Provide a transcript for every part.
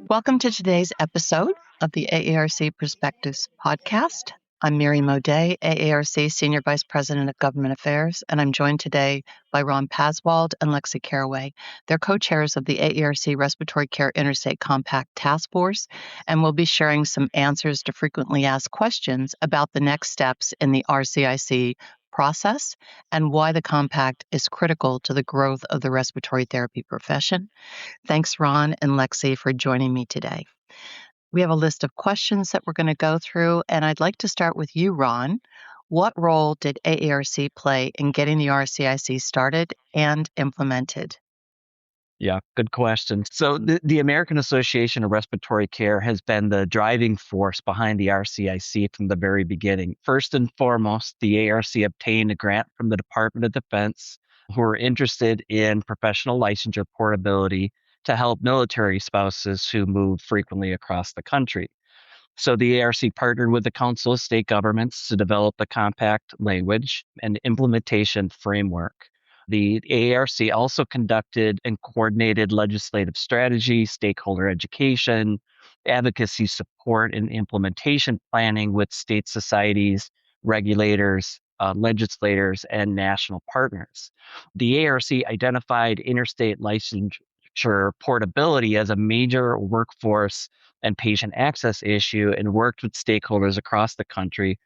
Welcome to today's episode of the AARC Perspectives Podcast. I'm Miriam O'Day, AARC Senior Vice President of Government Affairs, and I'm joined today by Ron Pasewald and Lexie Caraway. They're co-chairs of the AARC Respiratory Care Interstate Compact Task Force, and we'll be sharing some answers to frequently asked questions about the next steps in the RCIC process and why the compact is critical to the growth of the respiratory therapy profession. Thanks, Ron and Lexie, for joining me today. We have a list of questions that we're going to go through, and I'd like to start with you, Ron. What role did AARC play in getting the RCIC started and implemented? Yeah, good question. So the American Association of Respiratory Care has been the driving force behind the RCIC from the very beginning. First and foremost, the AARC obtained a grant from the Department of Defense who were interested in professional licensure portability to help military spouses who move frequently across the country. So the AARC partnered with the Council of State Governments to develop the compact language and implementation framework. The AARC also conducted and coordinated legislative strategy, stakeholder education, advocacy support, and implementation planning with state societies, regulators, legislators, and national partners. The AARC identified interstate licensure portability as a major workforce and patient access issue and worked with stakeholders across the country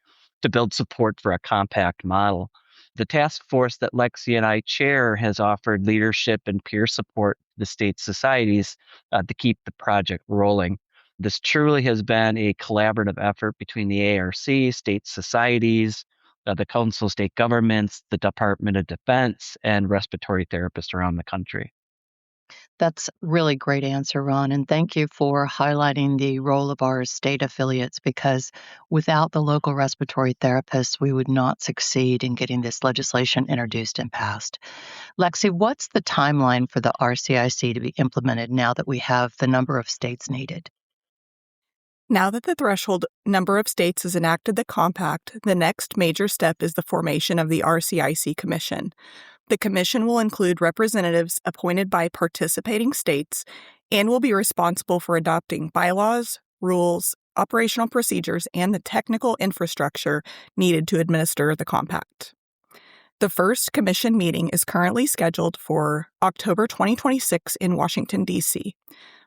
to build support for a compact model. The task force that Lexie and I chair has offered leadership and peer support to the state societies to keep the project rolling. This truly has been a collaborative effort between the AARC, state societies, the Council of State Governments, the Department of Defense, and respiratory therapists around the country. That's a really great answer, Ron, and thank you for highlighting the role of our state affiliates, because without the local respiratory therapists, we would not succeed in getting this legislation introduced and passed. Lexie, what's the timeline for the RCIC to be implemented now that we have the number of states needed? Now that the threshold number of states has enacted the compact, the next major step is the formation of the RCIC Commission. The commission will include representatives appointed by participating states and will be responsible for adopting bylaws, rules, operational procedures, and the technical infrastructure needed to administer the compact. The first commission meeting is currently scheduled for October 2026 in Washington, D.C.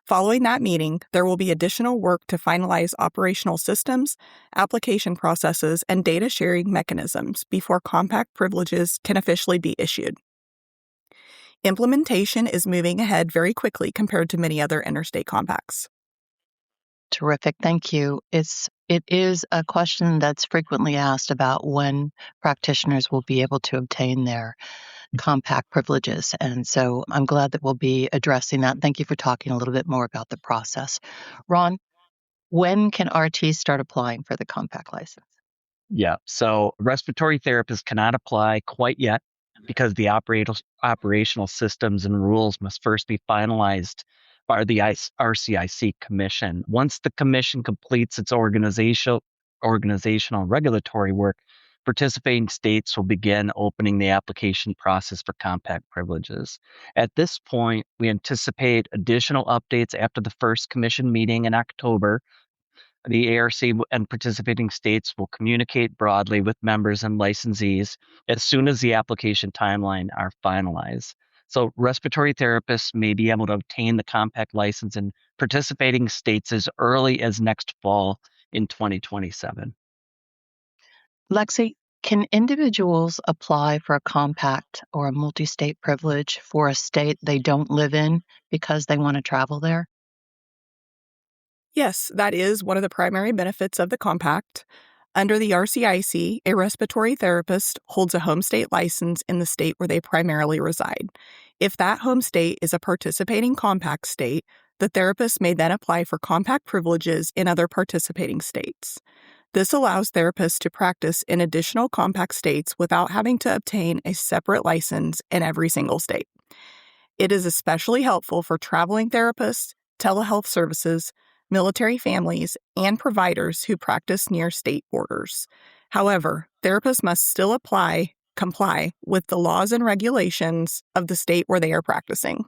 Following that meeting, there will be additional work to finalize operational systems, application processes, and data sharing mechanisms before compact privileges can officially be issued. Implementation is moving ahead very quickly compared to many other interstate compacts. Terrific. Thank you. It is a question that's frequently asked about when practitioners will be able to obtain their compact privileges. And so I'm glad that we'll be addressing that. Thank you for talking a little bit more about the process. Ron, when can RTs start applying for the compact license? Yeah, so respiratory therapists cannot apply quite yet because the operational systems and rules must first be finalized by the RCIC Commission. Once the Commission completes its organizational regulatory work, participating states will begin opening the application process for compact privileges. At this point, we anticipate additional updates after the first Commission meeting in October. The AARC and participating states will communicate broadly with members and licensees as soon as the application timeline are finalized. So respiratory therapists may be able to obtain the compact license in participating states as early as next fall in 2027. Lexie, can individuals apply for a compact or a multi-state privilege for a state they don't live in because they want to travel there? Yes, that is one of the primary benefits of the compact. Under the RCIC, a respiratory therapist holds a home state license in the state where they primarily reside. If that home state is a participating compact state, the therapist may then apply for compact privileges in other participating states. This allows therapists to practice in additional compact states without having to obtain a separate license in every single state. It is especially helpful for traveling therapists, telehealth services, military families, and providers who practice near state borders. However, therapists must still comply with the laws and regulations of the state where they are practicing.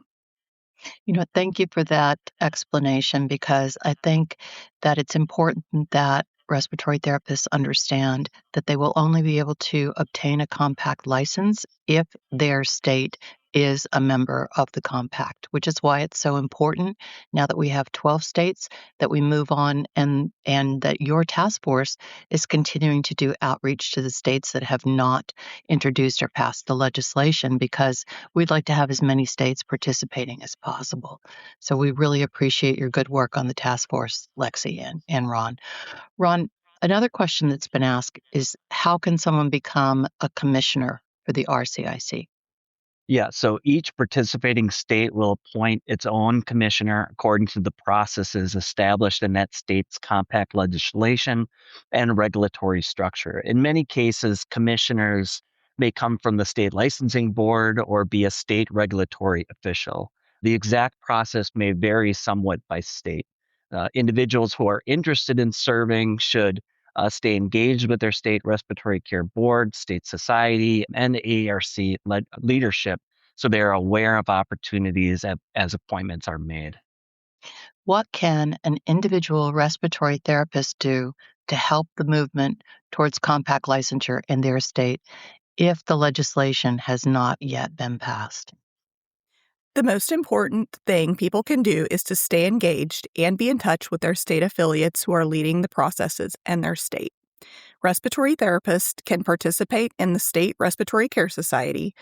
Thank you for that explanation, because I think that it's important that respiratory therapists understand that they will only be able to obtain a compact license if their state is a member of the compact, which is why it's so important now that we have 12 states that we move on, and that your task force is continuing to do outreach to the states that have not introduced or passed the legislation, because we'd like to have as many states participating as possible. So we really appreciate your good work on the task force, Lexie and Ron. Ron, another question that's been asked is, how can someone become a commissioner for the RCIC? Yeah, so each participating state will appoint its own commissioner according to the processes established in that state's compact legislation and regulatory structure. In many cases, commissioners may come from the state licensing board or be a state regulatory official. The exact process may vary somewhat by state. Individuals who are interested in serving should stay engaged with their state respiratory care board, state society, and AARC leadership, so they're aware of opportunities as appointments are made. What can an individual respiratory therapist do to help the movement towards compact licensure in their state if the legislation has not yet been passed? The most important thing people can do is to stay engaged and be in touch with their state affiliates who are leading the processes in their state. Respiratory therapists can participate in the State Respiratory Care Society.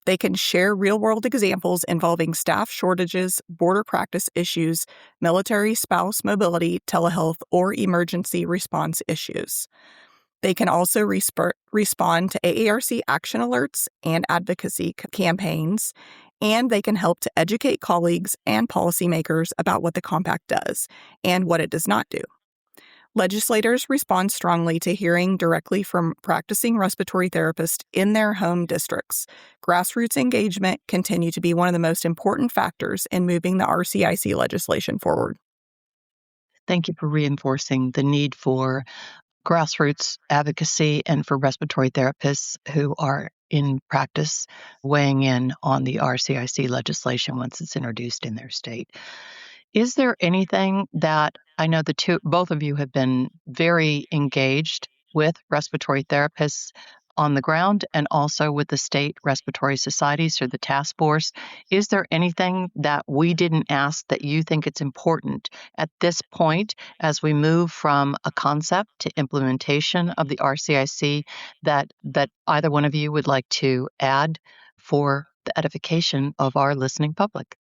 They can share real-world examples involving staff shortages, border practice issues, military spouse mobility, telehealth, or emergency response issues. They can also respond to AARC action alerts and advocacy campaigns, and they can help to educate colleagues and policymakers about what the compact does and what it does not do. Legislators respond strongly to hearing directly from practicing respiratory therapists in their home districts. Grassroots engagement continue to be one of the most important factors in moving the RCIC legislation forward. Thank you for reinforcing the need for grassroots advocacy and for respiratory therapists who are in practice weighing in on the RCIC legislation once it's introduced in their state. Is there anything that, I know both of you have been very engaged with respiratory therapists on the ground and also with the state respiratory societies or the task force. Is there anything that we didn't ask that you think it's important at this point as we move from a concept to implementation of the RCIC that either one of you would like to add for the edification of our listening public?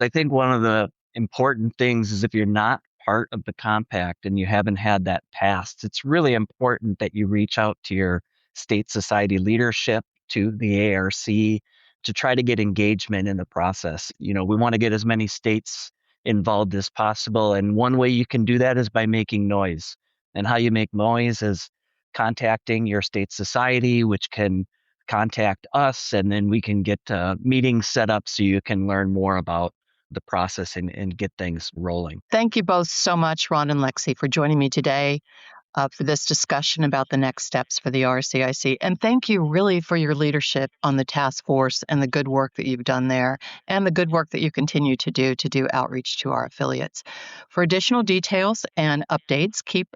I think one of the important things is, if you're not part of the compact and you haven't had that passed, it's really important that you reach out to your state society leadership, to the AARC, to try to get engagement in the process. We want to get as many states involved as possible. And one way you can do that is by making noise. And how you make noise is contacting your state society, which can contact us, and then we can get meetings set up so you can learn more about the process and get things rolling. Thank you both so much, Ron and Lexie, for joining me today for this discussion about the next steps for the RCIC. And thank you really for your leadership on the task force and the good work that you've done there and the good work that you continue to do outreach to our affiliates. For additional details and updates, keep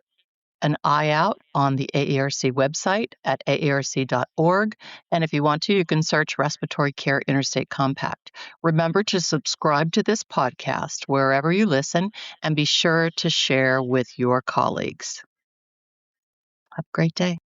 an eye out on the AARC website at aarc.org. And if you want to, you can search Respiratory Care Interstate Compact. Remember to subscribe to this podcast wherever you listen, and be sure to share with your colleagues. Have a great day.